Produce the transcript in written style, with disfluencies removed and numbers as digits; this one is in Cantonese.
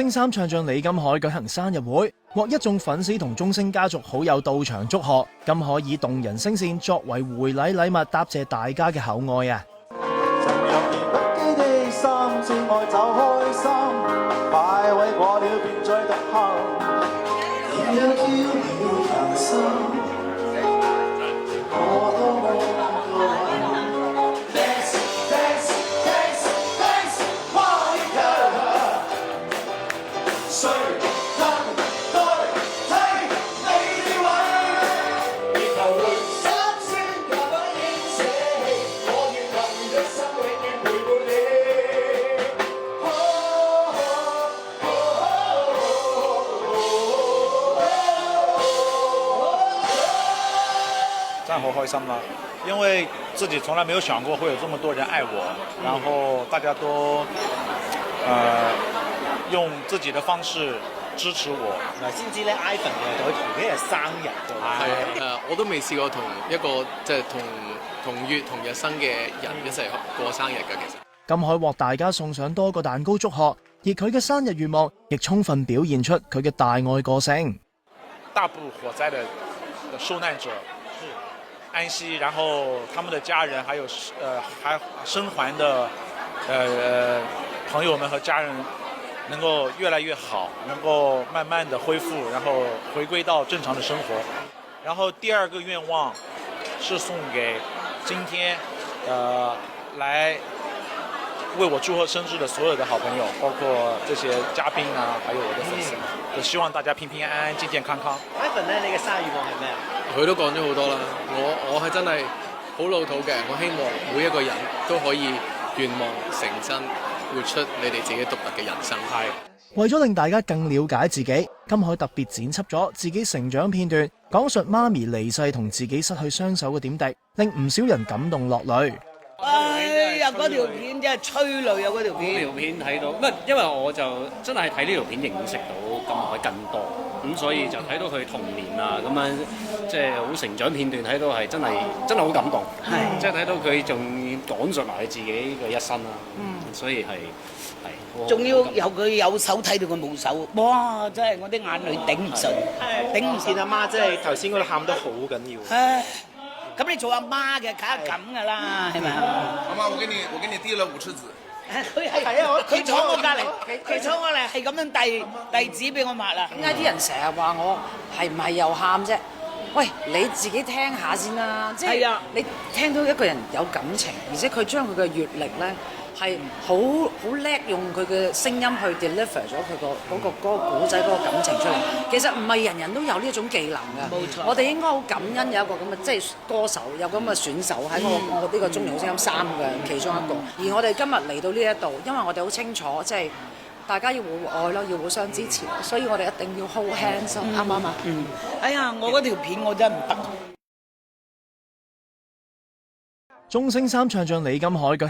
星三唱將李金海舉行生日會，獲一眾粉絲同中星家族好友到場祝賀。金海以動人聲線作為回禮禮物，答謝大家嘅厚愛啊！真係好開心啦，因為自己從來沒有想過會有這麼多人愛我，然後大家都用自己的方式支持我。先知咧 ，Ivan 佢同幾日生日㗎。係我都未試過同一個即係同月同日生嘅人一齊過生日㗎。其實金海獲大家送上多個蛋糕祝賀，而佢嘅生日願望亦充分表現出佢嘅大愛個性。大埔火災的受難者安息，然後他們的家人，還有還生還的朋友們和家人，能夠越來越好，能夠慢慢的恢復，然後回歸到正常的生活。然後第二個願望是送給今天來為我祝賀生日的所有的好朋友，包括這些嘉賓啊，還有我的粉絲，就希望大家平平安安、健健康康。Ivan 咧，你嘅生日願望係咩啊？佢都講咗好多啦，我係真係好老土嘅，我希望每一個人都可以願望成真，活出你哋自己獨特嘅人生。係為咗令大家更了解自己，金海特別剪輯咗自己成長片段，講述媽咪離世同自己失去雙手嘅點滴，令唔少人感動落淚。哎呀，嗰條片真係催淚啊！嗰條片，嗰條片睇到，唔係因為我就真係睇呢條片認識到金海更多，咁所以就睇到佢童年啊咁樣，即係好成長片段睇到係真係好感動，即係睇到佢仲講述埋佢自己嘅一生啦，所以係仲要由佢有手睇到佢冇手，哇！真係我啲眼淚頂唔順，頂唔順。阿媽真係頭先嗰度喊得好緊要。唉，咁你做阿媽嘅梗係咁㗎啦，係咪啊？媽媽，我給你遞了5次紙。佢坐我隔離，佢坐我嚟係咁樣遞紙俾我抹啦。點解啲人成日話我係唔係又喊啫？喂，你自己聽下先啦，即係你聽到一個人有感情，而且佢將佢嘅閲歷咧係好叻，用佢嘅聲音去 deliver 咗佢嗰個古仔嗰個感情出嚟。其實唔係人人都有呢一種技能㗎。冇錯，我哋應該好感恩有一個咁嘅即係歌手，有咁嘅選手喺我呢個中年好聲音3嘅其中一個。而我哋今日嚟到呢一度，因為我哋好清楚即係。大家要互愛咯，要互相支持，所以我哋一定要 hold hands，啱唔啱啊？哎呀，我嗰條片我真係唔得。中星三唱將李金海舉行